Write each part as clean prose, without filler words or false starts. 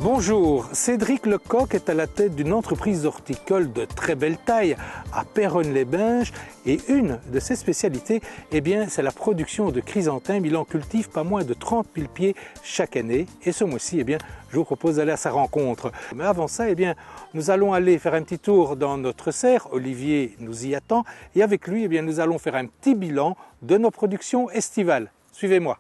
Bonjour, Cédric Lecoq est à la tête d'une entreprise horticole de très belle taille à Péronne-les-Binges et une de ses spécialités, c'est la production de chrysanthèmes. Il en cultive pas moins de 30 000 pieds chaque année et ce mois-ci, je vous propose d'aller à sa rencontre. Mais avant ça, nous allons aller faire un petit tour dans notre serre. Olivier nous y attend et avec lui, nous allons faire un petit bilan de nos productions estivales. Suivez-moi.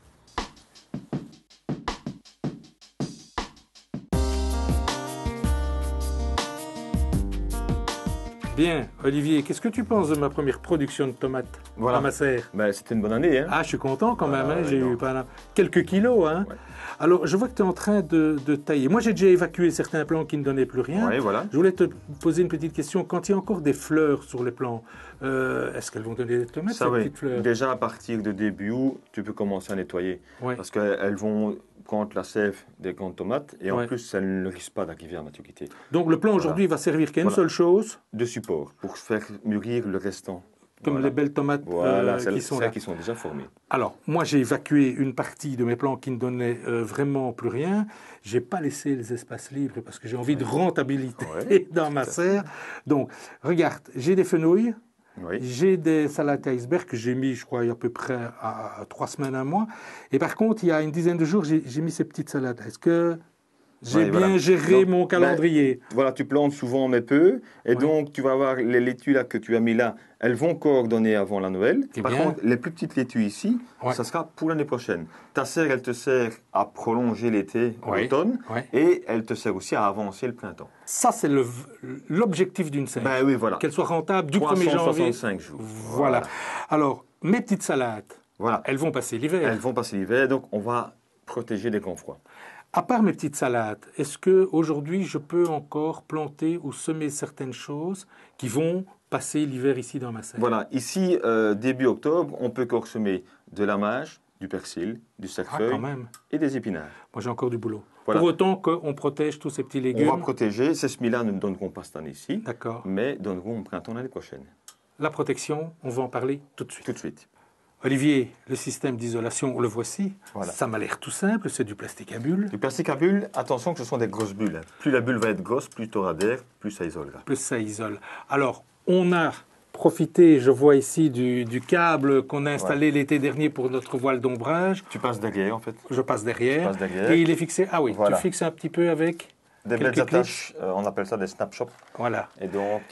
Bien, Olivier, qu'est-ce que tu penses de ma première production de tomates à ma serre? C'était une bonne année. Hein. Ah, je suis content quand même, j'ai eu quelques kilos. Hein. Ouais. Alors, je vois que tu es en train de tailler. Moi, j'ai déjà évacué certains plants qui ne donnaient plus rien. Ouais, voilà. Je voulais te poser une petite question. Quand il y a encore des fleurs sur les plants, est-ce qu'elles vont donner des tomates, ces petites fleurs? Déjà, à partir de début août, tu peux commencer à nettoyer. Ouais. Parce qu'elles vont prendre la sève des grandes tomates et en plus, elles ne risquent pas d'arriver à maturité. Donc, le plant aujourd'hui va servir qu'à une seule chose? De support, pour faire mûrir le restant. Comme les belles tomates qui sont là. Qui sont déjà formées. Alors, moi, j'ai évacué une partie de mes plants qui ne donnaient vraiment plus rien. Je n'ai pas laissé les espaces libres parce que j'ai envie de rentabilité dans ma serre. Donc, regarde, j'ai des fenouilles. Oui. J'ai des salades iceberg que j'ai mis, je crois, il y a à peu près à 3 semaines, un mois. Et par contre, il y a une dizaine de jours, j'ai mis ces petites salades. Est-ce que j'ai bien géré mon calendrier? Tu plantes souvent mais peu. Et donc, tu vas avoir les laitues là, que tu as mis là, elles vont coordonner avant la Noël. Par contre, les plus petites laitues ici, ça sera pour l'année prochaine. Ta serre, elle te sert à prolonger l'été, l'automne, et elle te sert aussi à avancer le printemps. Ça, c'est l'objectif d'une serre. Oui, voilà. Qu'elle soit rentable du 1er janvier. 365 jours. Voilà. Alors, mes petites salades, elles vont passer l'hiver. Elles vont passer l'hiver, donc on va protéger des grands froids. À part mes petites salades, est-ce qu'aujourd'hui, je peux encore planter ou semer certaines choses qui vont passer l'hiver ici dans ma serre? Voilà, ici, début octobre, on peut encore semer de la mâche, du persil, du cerfeuil et des épinards. Moi, j'ai encore du boulot. Voilà. Pour autant qu'on protège tous ces petits légumes. On va protéger. Ces semis-là ne donneront pas cette année-ci, d'accord, mais donneront au printemps l'année prochaine. La protection, on va en parler tout de suite. Tout de suite. Olivier, le système d'isolation, le voici. Voilà. Ça m'a l'air tout simple, c'est du plastique à bulles. Du plastique à bulles, attention que ce sont des grosses bulles. Plus la bulle va être grosse, plus tu auras d'air, plus ça isolera. Plus ça isole. Alors, on a profité, je vois ici, du câble qu'on a installé l'été dernier pour notre voile d'ombrage. Tu passes derrière, en fait. Je passe derrière. Et il est fixé. Ah oui, tu fixes un petit peu avec des belles attaches, on appelle ça des snap-shops. Voilà. Et donc...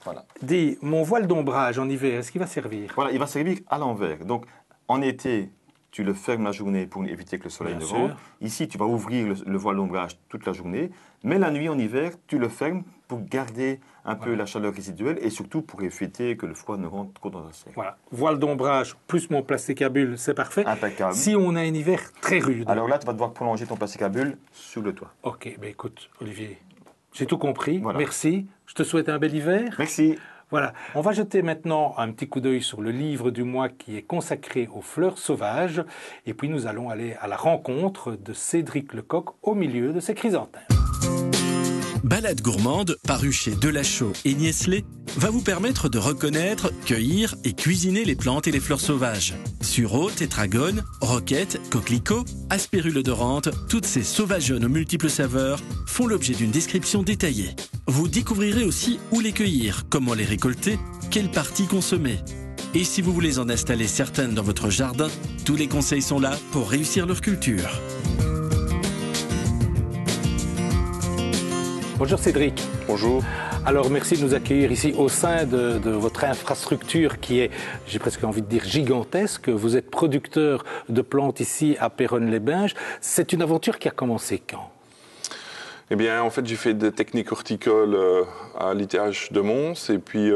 Voilà. Dis, mon voile d'ombrage en hiver, est-ce qu'il va servir? Voilà, il va servir à l'envers. Donc, en été, tu le fermes la journée pour éviter que le soleil ne rentre. Ici, tu vas ouvrir le voile d'ombrage toute la journée. Mais la nuit, en hiver, tu le fermes pour garder un peu la chaleur résiduelle et surtout pour éviter que le froid ne rentre trop dans la serre. Voilà. Voile d'ombrage plus mon plastique à bulles, c'est parfait. Impeccable. Si on a un hiver très rude. Alors là, tu vas devoir prolonger ton plastique à bulles sur le toit. Ok, écoute, Olivier, j'ai tout compris. Voilà. Merci. Je te souhaite un bel hiver. Merci. Voilà. On va jeter maintenant un petit coup d'œil sur le livre du mois qui est consacré aux fleurs sauvages. Et puis nous allons aller à la rencontre de Cédric Lecoq au milieu de ses chrysanthèmes. Balade gourmande, parue chez Delachaux et Niestlé, va vous permettre de reconnaître, cueillir et cuisiner les plantes et les fleurs sauvages. Sureau, tétragone, roquette, coquelicot, aspérule odorante, toutes ces sauvageonnes aux multiples saveurs font l'objet d'une description détaillée. Vous découvrirez aussi où les cueillir, comment les récolter, quelle partie consommer. Et si vous voulez en installer certaines dans votre jardin, tous les conseils sont là pour réussir leur culture. Bonjour Cédric. Bonjour. Alors merci de nous accueillir ici au sein de votre infrastructure qui est, j'ai presque envie de dire, gigantesque. Vous êtes producteur de plantes ici à Péronne-les-Binges. C'est une aventure qui a commencé quand? Eh bien, en fait, j'ai fait des techniques horticoles à l'ITH de Mons et puis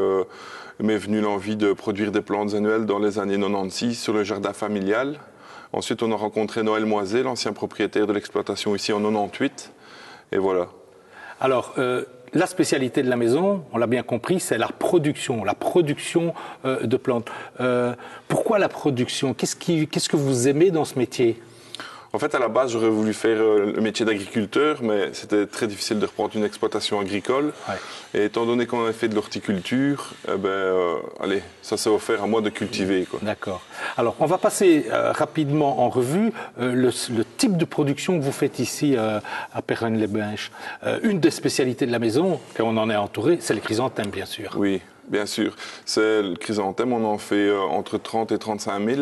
m'est venue l'envie de produire des plantes annuelles dans les années 96 sur le jardin familial. Ensuite, on a rencontré Noël Moiset, l'ancien propriétaire de l'exploitation ici en 98. Et voilà. Alors, la spécialité de la maison, on l'a bien compris, c'est la production de plantes. Pourquoi la production? Qu'est-ce que vous aimez dans ce métier? En fait, à la base, j'aurais voulu faire le métier d'agriculteur, mais c'était très difficile de reprendre une exploitation agricole. Ouais. Et étant donné qu'on avait fait de l'horticulture, allez, ça s'est offert à moi de cultiver. D'accord. Alors, on va passer rapidement en revue le type de production que vous faites ici à Perronnes-les-Binches. Une des spécialités de la maison, quand on en est entouré, c'est les chrysanthèmes, bien sûr. Oui. Bien sûr, c'est le chrysanthème, on en fait entre 30 et 35 000,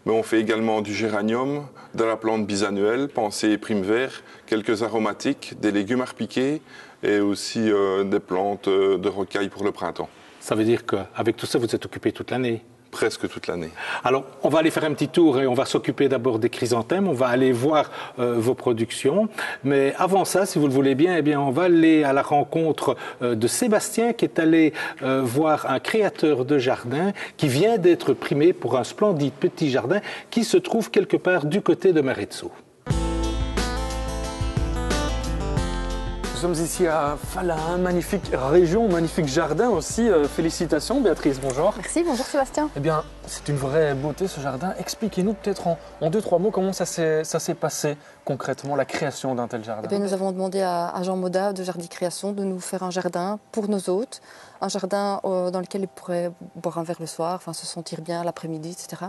mais on fait également du géranium, de la plante bisannuelle, pensée prime vert, quelques aromatiques, des légumes à repiquer et aussi des plantes de rocaille pour le printemps. Ça veut dire qu'avec tout ça, vous êtes occupé toute l'année? Presque toute l'année. Alors, on va aller faire un petit tour et on va s'occuper d'abord des chrysanthèmes. On va aller voir vos productions. Mais avant ça, si vous le voulez bien, on va aller à la rencontre de Sébastien qui est allé voir un créateur de jardin qui vient d'être primé pour un splendide petit jardin qui se trouve quelque part du côté de Marezzo. Nous sommes ici à Falain, magnifique région, magnifique jardin aussi. Félicitations Béatrice, bonjour. Merci, bonjour Sébastien. Eh bien, c'est une vraie beauté ce jardin. Expliquez-nous peut-être en 2-3 mots comment ça s'est passé concrètement, la création d'un tel jardin. Eh bien, nous avons demandé à Jean Moda de Jardi Création de nous faire un jardin pour nos hôtes. Un jardin dans lequel ils pourraient boire un verre le soir, se sentir bien l'après-midi, etc.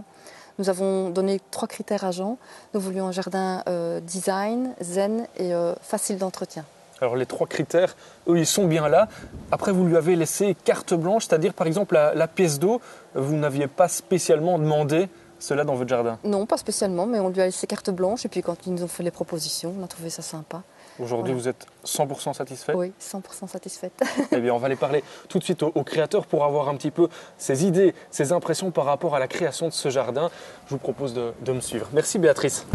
Nous avons donné 3 critères à Jean. Nous voulions un jardin design, zen et facile d'entretien. Alors les 3 critères, eux, ils sont bien là. Après, vous lui avez laissé carte blanche, c'est-à-dire par exemple la pièce d'eau. Vous n'aviez pas spécialement demandé cela dans votre jardin? Non, pas spécialement, mais on lui a laissé carte blanche. Et puis quand ils nous ont fait les propositions, on a trouvé ça sympa. Aujourd'hui, voilà. Vous êtes 100% satisfaite? Oui, 100% satisfaite. Eh bien, on va aller parler tout de suite au créateur pour avoir un petit peu ses idées, ses impressions par rapport à la création de ce jardin. Je vous propose de me suivre. Merci Béatrice.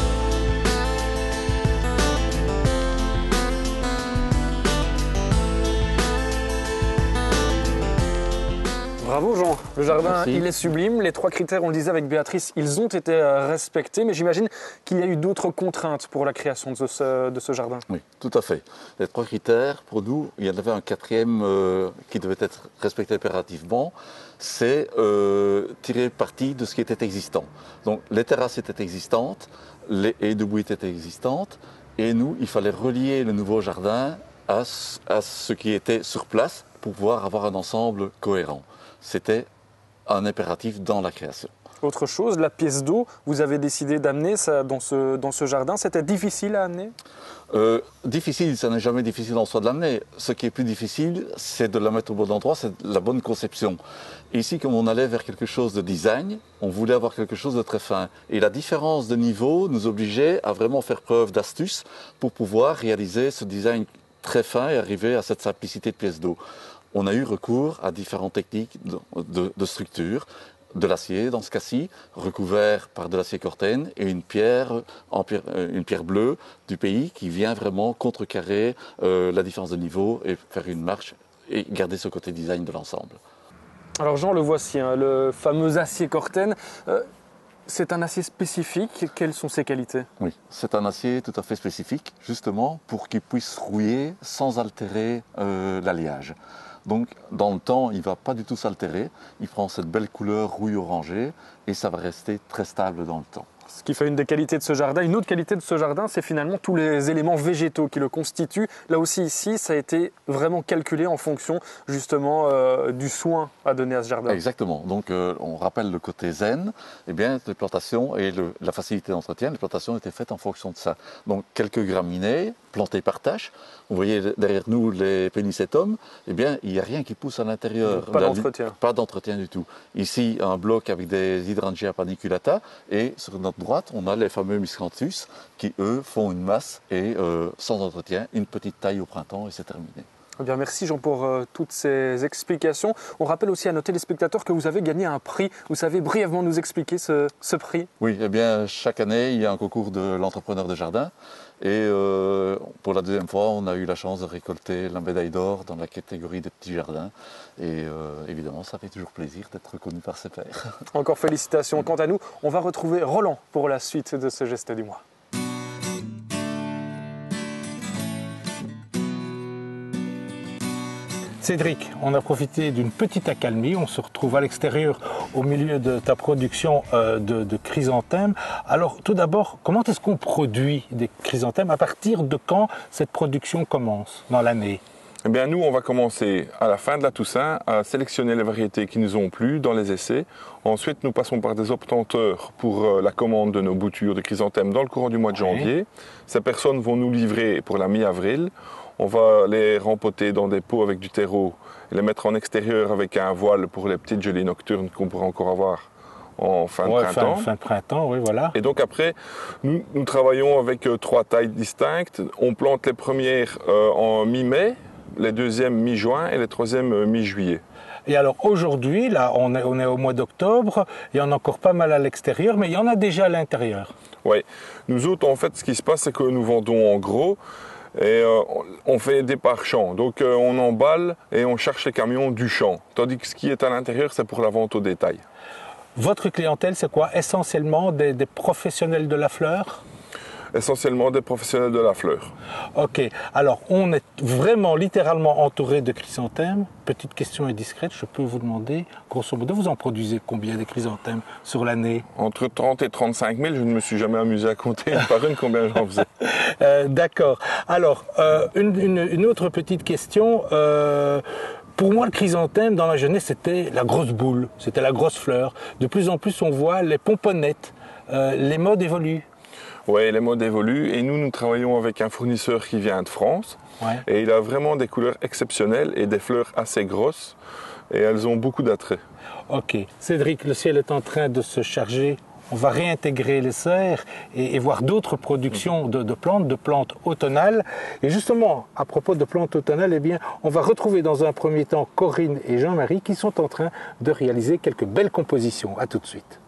Bravo Jean, le jardin Merci. Il est sublime, les 3 critères, on le disait avec Béatrice, ils ont été respectés, mais j'imagine qu'il y a eu d'autres contraintes pour la création de ce jardin. Oui, tout à fait. Les 3 critères, pour nous, il y en avait un 4e qui devait être respecté impérativement, c'est tirer parti de ce qui était existant. Donc les terrasses étaient existantes, les haies de bois étaient existantes, et nous, il fallait relier le nouveau jardin à ce qui était sur place pour pouvoir avoir un ensemble cohérent. C'était un impératif dans la création. Autre chose, la pièce d'eau, vous avez décidé d'amener ça dans ce jardin. C'était difficile à amener? Difficile, ça n'est jamais difficile en soi de l'amener. Ce qui est plus difficile, c'est de la mettre au bon endroit, c'est la bonne conception. Et ici, comme on allait vers quelque chose de design, on voulait avoir quelque chose de très fin. Et la différence de niveau nous obligeait à vraiment faire preuve d'astuce pour pouvoir réaliser ce design très fin et arriver à cette simplicité de pièce d'eau. On a eu recours à différentes techniques de structure, de l'acier dans ce cas-ci, recouvert par de l'acier corten et une pierre bleue du pays qui vient vraiment contrecarrer la différence de niveau et faire une marche et garder ce côté design de l'ensemble. Alors Jean, le voici, le fameux acier corten. C'est un acier spécifique. Quelles sont ses qualités? Oui, c'est un acier tout à fait spécifique, justement, pour qu'il puisse rouiller sans altérer l'alliage. Donc, dans le temps, il ne va pas du tout s'altérer. Il prend cette belle couleur rouille orangée et ça va rester très stable dans le temps. Ce qui fait une des qualités de ce jardin. Une autre qualité de ce jardin, c'est finalement tous les éléments végétaux qui le constituent. Là aussi, ici, ça a été vraiment calculé en fonction justement du soin à donner à ce jardin. Exactement. Donc, on rappelle le côté zen. Eh bien, les plantations et la facilité d'entretien, les plantations étaient faites en fonction de ça. Donc, quelques graminées plantées par tâche. Vous voyez derrière nous les pénicettum. Eh bien, il n'y a rien qui pousse à l'intérieur. Pas d'entretien. Pas d'entretien du tout. Ici, un bloc avec des Hydrangea paniculata et sur notre droite, on a les fameux Miscanthus qui, eux, font une masse et sans entretien, une petite taille au printemps et c'est terminé. Eh bien, merci Jean pour toutes ces explications. On rappelle aussi à nos téléspectateurs que vous avez gagné un prix. Vous savez brièvement nous expliquer ce prix? Oui, eh bien, chaque année, il y a un concours de l'entrepreneur de jardin. Et pour la 2e fois, on a eu la chance de récolter la médaille d'or dans la catégorie des petits jardins. Et évidemment, ça fait toujours plaisir d'être reconnu par ses pairs. Encore félicitations. Quant à nous, on va retrouver Roland pour la suite de ce geste du mois. Cédric, on a profité d'une petite accalmie. On se retrouve à l'extérieur au milieu de ta production de chrysanthèmes. Alors, tout d'abord, comment est-ce qu'on produit des chrysanthèmes? À partir de quand cette production commence dans l'année? Eh bien, nous, on va commencer à la fin de la Toussaint à sélectionner les variétés qui nous ont plu dans les essais. Ensuite, nous passons par des obtenteurs pour la commande de nos boutures de chrysanthèmes dans le courant du mois de janvier. Ces personnes vont nous livrer pour la mi-avril. On va les rempoter dans des pots avec du terreau et les mettre en extérieur avec un voile pour les petites gelées nocturnes qu'on pourra encore avoir en fin de printemps. Fin de printemps, oui, voilà. Et donc après, nous travaillons avec 3 tailles distinctes. On plante les premières en mi-mai, les deuxièmes mi-juin et les troisièmes mi-juillet. Et alors aujourd'hui, là, on est au mois d'octobre, il y en a encore pas mal à l'extérieur, mais il y en a déjà à l'intérieur. Oui. Nous autres, en fait, ce qui se passe, c'est que nous vendons en gros. Et on fait des par champs, donc on emballe et on cherche les camions du champ. Tandis que ce qui est à l'intérieur, c'est pour la vente au détail. Votre clientèle, c'est quoi? Essentiellement des professionnels de la fleur? Essentiellement des professionnels de la fleur. Ok, alors on est vraiment littéralement entouré de chrysanthèmes. Petite question indiscrète, je peux vous demander, grosso modo, vous en produisez combien de chrysanthèmes sur l'année? Entre 30 et 35 000, je ne me suis jamais amusé à compter une par une combien j'en faisais. D'accord. Alors, une autre petite question. Pour moi, le chrysanthème, dans la jeunesse, c'était la grosse boule, c'était la grosse fleur. De plus en plus, on voit les pomponnettes. Les modes évoluent. Oui, les modes évoluent et nous travaillons avec un fournisseur qui vient de France. Ouais. Et il a vraiment des couleurs exceptionnelles et des fleurs assez grosses et elles ont beaucoup d'attrait. Ok. Cédric, le ciel est en train de se charger. On va réintégrer les serres et voir d'autres productions de plantes automnales. Et justement, à propos de plantes automnales, eh bien, on va retrouver dans un premier temps Corinne et Jean-Marie qui sont en train de réaliser quelques belles compositions. À tout de suite.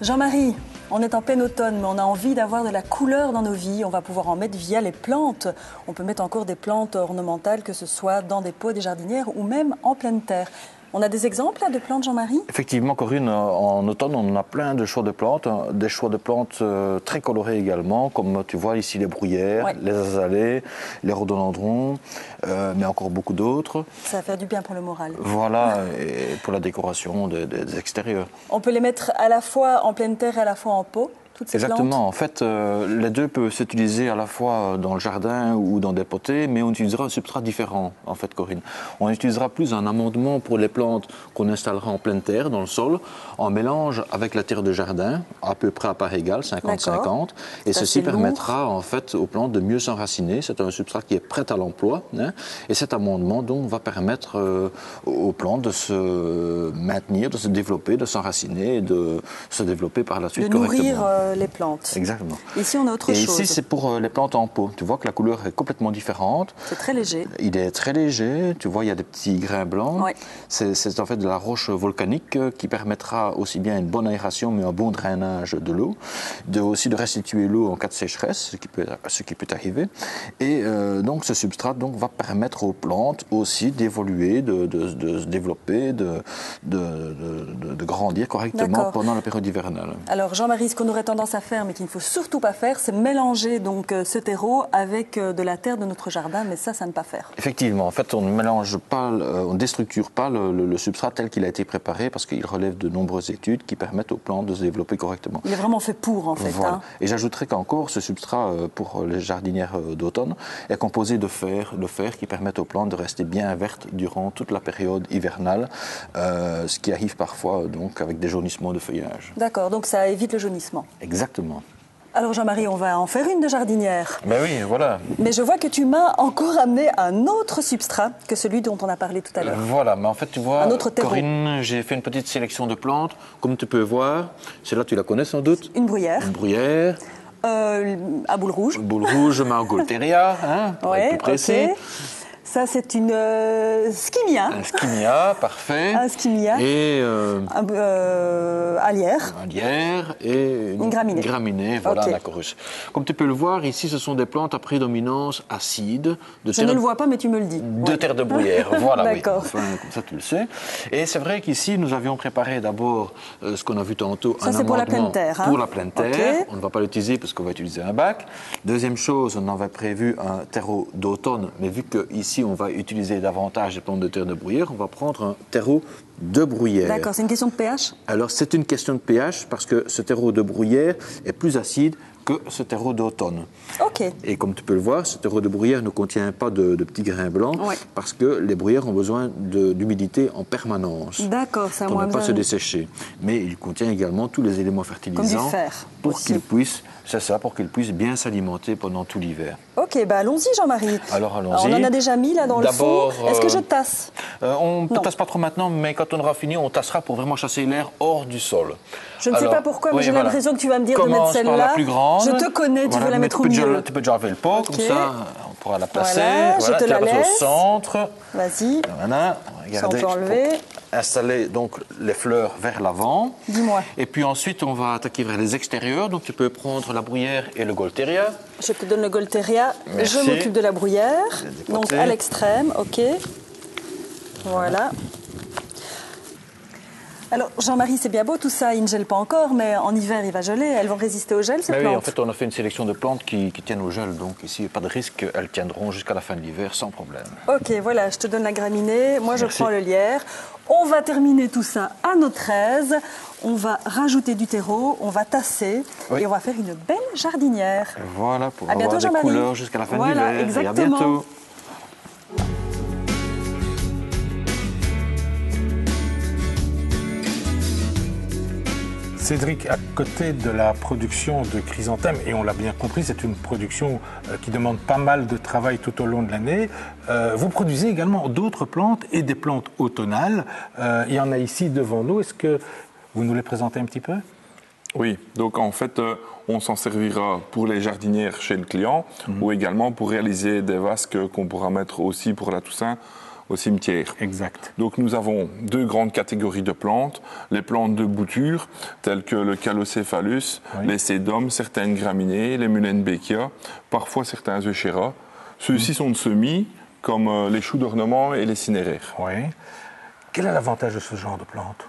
Jean-Marie, on est en plein automne, mais on a envie d'avoir de la couleur dans nos vies. On va pouvoir en mettre via les plantes. On peut mettre encore des plantes ornementales, que ce soit dans des pots, des jardinières ou même en pleine terre. On a des exemples là, de plantes, Jean-Marie? Effectivement, Corinne, en automne, on a plein de choix de plantes. Des choix de plantes très colorés également, comme tu vois ici les bruyères, ouais, les azalées, les rhododendrons, mais encore beaucoup d'autres. Ça va faire du bien pour le moral. Voilà, et pour la décoration des extérieurs. On peut les mettre à la fois en pleine terre et à la fois en pot? Exactement. En fait, les deux peuvent s'utiliser à la fois dans le jardin ou dans des potées, mais on utilisera un substrat différent, en fait, Corinne. On utilisera plus un amendement pour les plantes qu'on installera en pleine terre, dans le sol, en mélange avec la terre de jardin, à peu près à part égale, 50-50. Et ceci permettra, en fait, aux plantes de mieux s'enraciner. C'est un substrat qui est prêt à l'emploi. Hein, et cet amendement, donc, va permettre aux plantes de se maintenir, de se développer, de s'enraciner et de se développer par la suite correctement. Les plantes. Exactement. Ici, on a autre chose. Et ici, c'est pour les plantes en pot. Tu vois que la couleur est complètement différente. C'est très léger. Il est très léger. Tu vois, il y a des petits grains blancs. Ouais. C'est en fait de la roche volcanique qui permettra aussi bien une bonne aération, mais un bon drainage de l'eau. Aussi de restituer l'eau en cas de sécheresse, ce qui peut arriver. Et donc, ce substrat va permettre aux plantes aussi d'évoluer, de se développer, de grandir correctement pendant la période hivernale. Alors, Jean-Marie, ce qu'on aurait tendance à faire, mais qu'il ne faut surtout pas faire, c'est mélanger donc ce terreau avec de la terre de notre jardin, mais ça ne pas faire. Effectivement, en fait, on ne mélange pas, on ne déstructure pas le substrat tel qu'il a été préparé parce qu'il relève de nombreuses études qui permettent aux plantes de se développer correctement. Il est vraiment fait pour, en fait. Voilà. Hein. Et j'ajouterais qu'encore, ce substrat pour les jardinières d'automne est composé de fer qui permet aux plantes de rester bien vertes durant toute la période hivernale, ce qui arrive parfois donc avec des jaunissements de feuillage. D'accord, donc ça évite le jaunissement. Exactement. Alors Jean-Marie, on va en faire une de jardinière. Ben oui, voilà. Mais je vois que tu m'as encore amené un autre substrat que celui dont on a parlé tout à l'heure. Voilà, mais en fait tu vois, un autre terreau. Corinne, j'ai fait une petite sélection de plantes. Comme tu peux voir, celle-là tu la connais sans doute. Une bruyère. Une bruyère. À boule rouge. Boule rouge, Margolteria, hein, pour être plus précis. Okay. Ça, c'est une skimia. Un skimia, parfait. Un skimia. Et un lierre. Un lierre et une graminée. Graminée, voilà, Okay. un acorus. Comme tu peux le voir, ici, ce sont des plantes à prédominance acide. Je ne le vois pas, mais tu me le dis. De terre de bruyère, voilà, oui. D'accord. Enfin, comme ça, tu le sais. Et c'est vrai qu'ici, nous avions préparé d'abord ce qu'on a vu tantôt. Ça, c'est pour la pleine terre. Pour la pleine terre. Okay. On ne va pas l'utiliser parce qu'on va utiliser un bac. Deuxième chose, on avait prévu un terreau d'automne, mais vu qu'ici, on va utiliser davantage des plantes de terre de bruyère, on va prendre un terreau de bruyère. D'accord, c'est une question de pH? Alors, c'est une question de pH parce que ce terreau de bruyère est plus acide que ce terreau d'automne. Ok. Et comme tu peux le voir, ce terreau de bruyère ne contient pas de petits grains blancs parce que les bruyères ont besoin d'humidité en permanence. D'accord, ça pour moins ne pas besoin. se dessécher. Mais il contient également tous les éléments fertilisants Comme du fer pour qu'ils puissent, c'est ça, pour qu'ils puissent bien s'alimenter pendant tout l'hiver. Ok, bah allons-y Jean-Marie. Alors allons-y. On en a déjà mis là dans le fond. Est-ce que je tasse? On ne tasse pas trop maintenant, mais quand on aura fini, on tassera pour vraiment chasser l'air hors du sol. Je ne sais pas pourquoi, mais j'ai l'impression que tu vas me dire de mettre celle-là. Par la plus grande. Je te connais, tu veux la mettre au milieu. Tu peux déjà enlever le pot, comme ça, on pourra la placer. Voilà, je te la laisse. Au centre. Vas-y. Voilà, regardez. Ça, on peut enlever. Installer donc les fleurs vers l'avant. Dis-moi. Et puis ensuite, on va attaquer vers les extérieurs. Donc tu peux prendre la bruyère et le Golteria. Je te donne le Golteria. Merci. Je m'occupe de la bruyère. Donc à l'extrême, ok. Voilà. Alors Jean-Marie, c'est bien beau tout ça, il ne gèle pas encore, mais en hiver il va geler, elles vont résister au gel ces plantes? Oui, en fait on a fait une sélection de plantes qui tiennent au gel, donc ici il n'y a pas de risque, elles tiendront jusqu'à la fin de l'hiver sans problème. Ok, voilà, je te donne la graminée, moi je prends le lierre. On va terminer tout ça à notre aise, on va rajouter du terreau, on va tasser et on va faire une belle jardinière. Et voilà, pour à avoir bientôt, des couleurs jusqu'à la fin de l'hiver. Exactement. Et à bientôt. Cédric, à côté de la production de chrysanthèmes, et on l'a bien compris, c'est une production qui demande pas mal de travail tout au long de l'année, vous produisez également d'autres plantes et des plantes automnales. Il y en a ici devant nous. Est-ce que vous nous les présentez un petit peu? Oui, donc en fait, on s'en servira pour les jardinières chez le client ou également pour réaliser des vasques qu'on pourra mettre aussi pour la Toussaint au cimetière. Exact. Donc nous avons deux grandes catégories de plantes. Les plantes de bouture, telles que le Calocéphalus, les Sédums, certaines graminées, les Muehlenbeckia, parfois certains Euchera. Ceux-ci sont de semis, comme les choux d'ornement et les cinéraires. Oui. Quel est l'avantage de ce genre de plantes?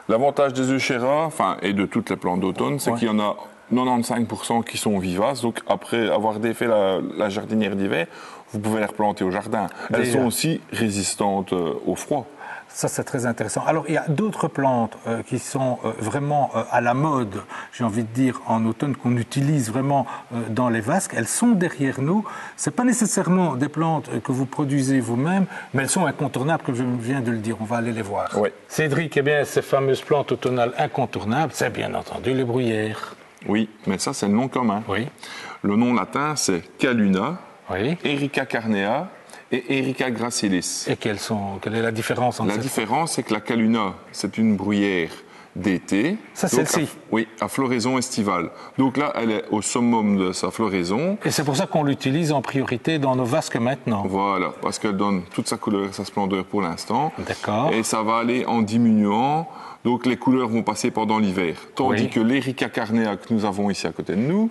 L'avantage des Euchera, et de toutes les plantes d'automne, c'est qu'il y en a 95% qui sont vivaces. Donc après avoir défait la jardinière d'hiver, vous pouvez les replanter au jardin. Elles sont aussi résistantes au froid. Ça, c'est très intéressant. Alors, il y a d'autres plantes qui sont vraiment à la mode, j'ai envie de dire, en automne, qu'on utilise vraiment dans les vasques. Elles sont derrière nous. Ce n'est pas nécessairement des plantes que vous produisez vous-même, mais elles sont incontournables, comme je viens de le dire. On va aller les voir. Oui. Cédric, eh bien, ces fameuses plantes automnales incontournables, c'est bien entendu les bruyères. Oui, mais ça, c'est le nom commun. Oui. Le nom latin, c'est Calluna, oui. Erica carnea et Erica gracilis. Et quelle est la différence entre La différence, c'est que la Calluna, c'est une bruyère d'été. Ça, celle-ci? Oui, à floraison estivale. Donc là, elle est au summum de sa floraison. Et c'est pour ça qu'on l'utilise en priorité dans nos vasques maintenant. Voilà, parce qu'elle donne toute sa couleur et sa splendeur pour l'instant. D'accord. Et ça va aller en diminuant. Donc les couleurs vont passer pendant l'hiver. Tandis que l'Erica carnea que nous avons ici à côté de nous,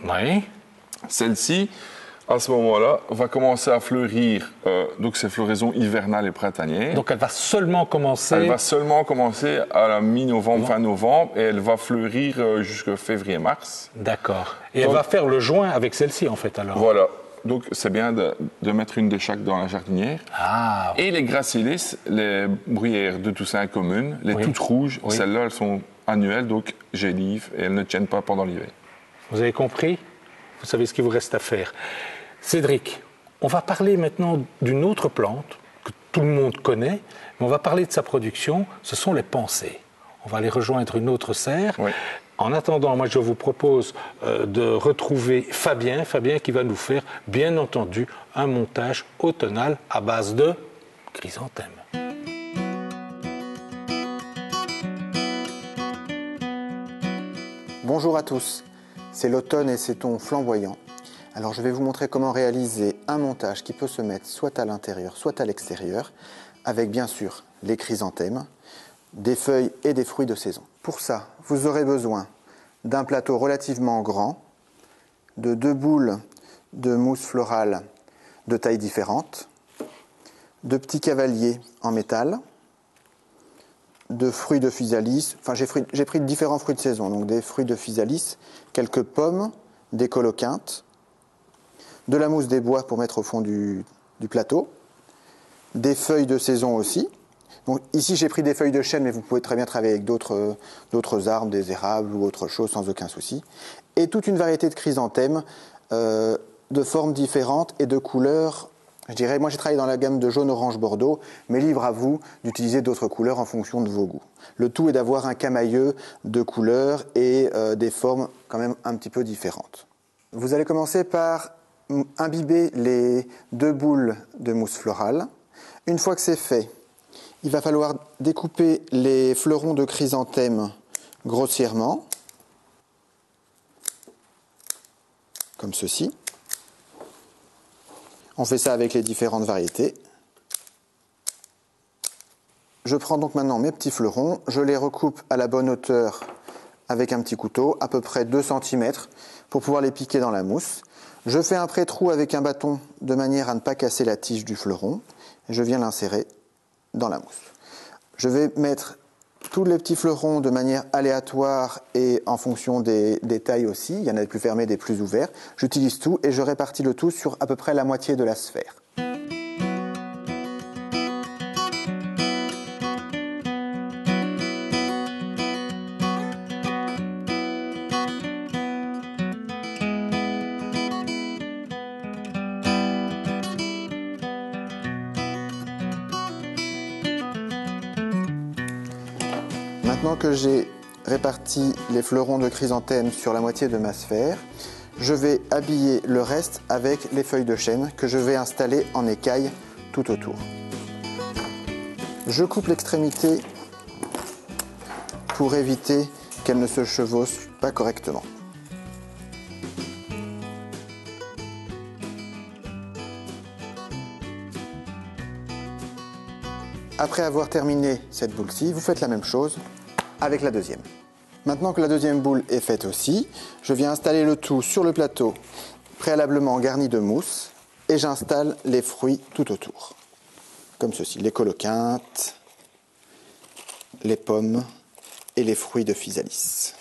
celle-ci, à ce moment-là, va commencer à fleurir. Donc c'est floraison hivernale et printanière. Donc elle va seulement commencer... Elle va seulement commencer à la mi-novembre, fin novembre, et elle va fleurir jusqu'à février-mars. D'accord. Et elle va faire le joint avec celle-ci, en fait, alors? Voilà. Donc c'est bien de mettre une de chaque dans la jardinière. Ah. Et les gracilis, les bruyères de Toussaint communes, les toutes rouges, celles-là, elles sont annuelles, donc gélives, et elles ne tiennent pas pendant l'hiver. Vous avez compris? Vous savez ce qu'il vous reste à faire. Cédric, on va parler maintenant d'une autre plante que tout le monde connaît, mais on va parler de sa production, ce sont les pensées. On va aller rejoindre une autre serre. Oui. En attendant, moi je vous propose de retrouver Fabien qui va nous faire, bien entendu, un montage automnal à base de chrysanthèmes. Bonjour à tous, c'est l'automne et ses tons flamboyants. Alors je vais vous montrer comment réaliser un montage qui peut se mettre soit à l'intérieur, soit à l'extérieur, avec bien sûr les chrysanthèmes, des feuilles et des fruits de saison. Pour ça, vous aurez besoin d'un plateau relativement grand, de 2 boules de mousse florale de tailles différentes, de petits cavaliers en métal, de fruits de physalis, enfin j'ai pris différents fruits de saison, donc des fruits de physalis, quelques pommes, des coloquintes, de la mousse des bois pour mettre au fond du plateau, des feuilles de saison aussi. Donc, ici j'ai pris des feuilles de chêne, mais vous pouvez très bien travailler avec d'autres arbres, des érables ou autre chose sans aucun souci. Et toute une variété de chrysanthèmes de formes différentes et de couleurs. Je dirais, moi j'ai travaillé dans la gamme de jaune, orange, bordeaux, mais libre à vous d'utiliser d'autres couleurs en fonction de vos goûts. Le tout est d'avoir un camailleux de couleurs et des formes quand même un petit peu différentes. Vous allez commencer par imbiber les 2 boules de mousse florale. Une fois que c'est fait, il va falloir découper les fleurons de chrysanthème grossièrement, comme ceci. On fait ça avec les différentes variétés. Je prends donc maintenant mes petits fleurons, je les recoupe à la bonne hauteur avec un petit couteau, à peu près 2 cm, pour pouvoir les piquer dans la mousse. Je fais un pré-trou avec un bâton de manière à ne pas casser la tige du fleuron, et je viens l'insérer dans la mousse. Je vais mettre tous les petits fleurons de manière aléatoire et en fonction des tailles aussi. Il y en a des plus fermés, des plus ouverts. J'utilise tout et je répartis le tout sur à peu près la moitié de la sphère. Maintenant que j'ai réparti les fleurons de chrysanthème sur la moitié de ma sphère, je vais habiller le reste avec les feuilles de chêne que je vais installer en écailles tout autour. Je coupe l'extrémité pour éviter qu'elle ne se chevauche pas correctement. Après avoir terminé cette boule-ci, vous faites la même chose avec la deuxième. Maintenant que la deuxième boule est faite aussi, je viens installer le tout sur le plateau préalablement garni de mousse et j'installe les fruits tout autour. Comme ceci, les coloquintes, les pommes et les fruits de physalis.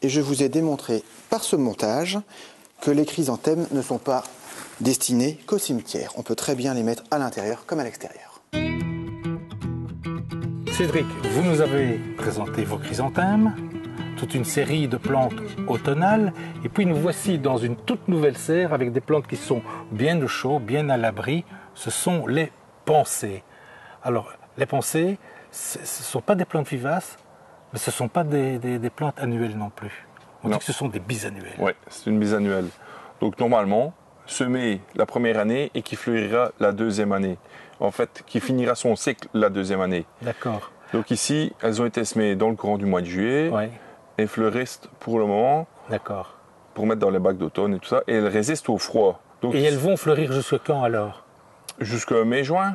Et je vous ai démontré par ce montage que les chrysanthèmes ne sont pas destinés qu'au cimetière. On peut très bien les mettre à l'intérieur comme à l'extérieur. Cédric, vous nous avez présenté vos chrysanthèmes, toute une série de plantes automnales, et puis nous voici dans une toute nouvelle serre avec des plantes qui sont bien au chaud, bien à l'abri. Ce sont les pensées. Alors, les pensées, ce ne sont pas des plantes vivaces, mais ce ne sont pas des plantes annuelles non plus. On dit que ce sont des bisannuelles. Oui, c'est une bisannuelle. Donc normalement, semée la première année et qui fleurira la deuxième année. En fait, qui finira son cycle la deuxième année. D'accord. Donc ici, elles ont été semées dans le courant du mois de juillet et fleurissent pour le moment. D'accord. Pour mettre dans les bacs d'automne et tout ça. Et elles résistent au froid. Donc, et elles vont fleurir jusqu'à quand alors? Jusqu'à mai-juin.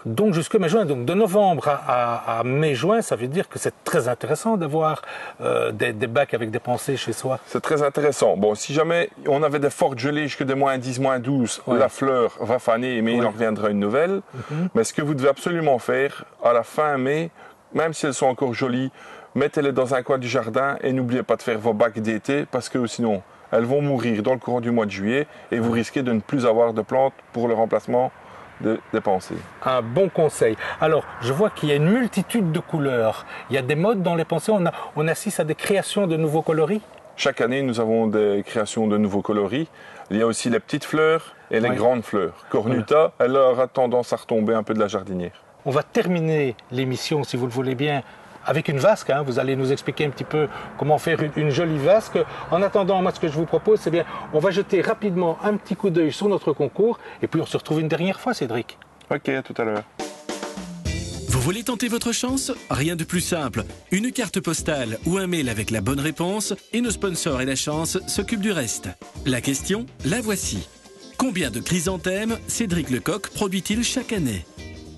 Donc jusqu'à mai-juin, donc de novembre à mai-juin, ça veut dire que c'est très intéressant d'avoir des bacs avec des pensées chez soi. C'est très intéressant. Bon, si jamais on avait des fortes gelées jusqu'à des moins 10, moins 12, la fleur va faner, mais il en reviendra une nouvelle. Mais ce que vous devez absolument faire, à la fin mai, même si elles sont encore jolies, mettez-les dans un coin du jardin et n'oubliez pas de faire vos bacs d'été parce que sinon, elles vont mourir dans le courant du mois de juillet et vous risquez de ne plus avoir de plantes pour le remplacement des pensées. Un bon conseil. Alors, je vois qu'il y a une multitude de couleurs. Il y a des modes dans les pensées. On assiste à des créations de nouveaux coloris. Chaque année, nous avons des créations de nouveaux coloris. Il y a aussi les petites fleurs et les grandes fleurs. Cornuta, elle aura tendance à retomber un peu de la jardinière. On va terminer l'émission, si vous le voulez bien, avec une vasque. Vous allez nous expliquer un petit peu comment faire une jolie vasque. En attendant, moi, ce que je vous propose, c'est bien, on va jeter rapidement un petit coup d'œil sur notre concours et puis on se retrouve une dernière fois, Cédric. Ok, à tout à l'heure. Vous Vous voulez tenter votre chance? Rien de plus simple. Une carte postale ou un mail avec la bonne réponse et nos sponsors et la chance s'occupent du reste. La question, la voici. Combien de chrysanthèmes Cédric Lecoq produit-il chaque année?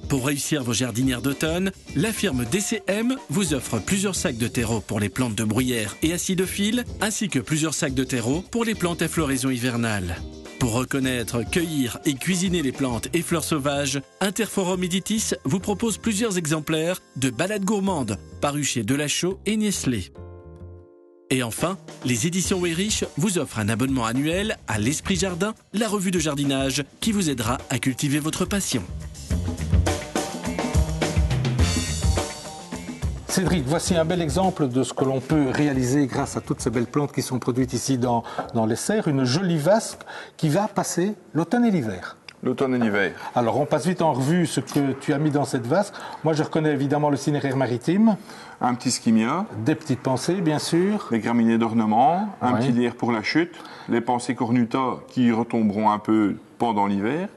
Pour réussir vos jardinières d'automne, la firme DCM vous offre plusieurs sacs de terreau pour les plantes de bruyère et acidophile, ainsi que plusieurs sacs de terreau pour les plantes à floraison hivernale. Pour reconnaître, cueillir et cuisiner les plantes et fleurs sauvages, Interforum Editis vous propose plusieurs exemplaires de Balades gourmandes, parus chez Delachaux et Nieslé. Et enfin, les éditions Weyrich vous offrent un abonnement annuel à l'Esprit Jardin, la revue de jardinage qui vous aidera à cultiver votre passion. Cédric, voici un bel exemple de ce que l'on peut réaliser grâce à toutes ces belles plantes qui sont produites ici dans les serres. Une jolie vasque qui va passer l'automne et l'hiver. L'automne et l'hiver. Alors, on passe vite en revue ce que tu as mis dans cette vasque. Moi, je reconnais évidemment le cinéraire maritime. Un petit skimia. Des petites pensées, bien sûr. Les graminées d'ornement. Un petit lierre pour la chute. Les pensées cornuta qui retomberont un peu pendant l'hiver.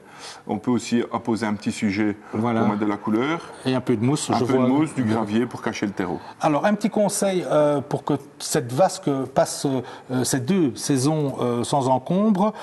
On peut aussi apposer un petit sujet pour mettre de la couleur. Et un peu de mousse. Un peu de mousse, du gravier pour cacher le terreau. Alors, un petit conseil pour que cette vasque passe ces 2 saisons sans encombre.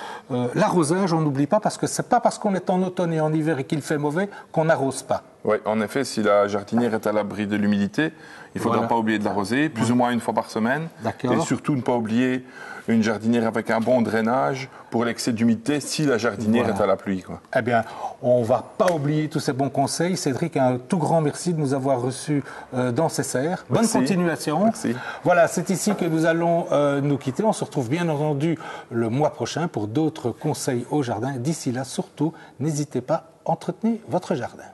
L'arrosage, on n'oublie pas, parce que c'est pas parce qu'on est en automne et en hiver et qu'il fait mauvais qu'on n'arrose pas. Oui, en effet, si la jardinière est à l'abri de l'humidité, il ne faudra pas oublier de l'arroser, plus ou moins une fois par semaine. Et surtout ne pas oublier une jardinière avec un bon drainage pour l'excès d'humidité si la jardinière est à la pluie. Eh bien, on ne va pas oublier tous ces bons conseils. Cédric, un tout grand merci de nous avoir reçus dans ces serres. Bonne continuation. Merci. Voilà, c'est ici que nous allons nous quitter. On se retrouve bien entendu le mois prochain pour d'autres conseils au jardin. D'ici là, surtout, n'hésitez pas, entretenez votre jardin.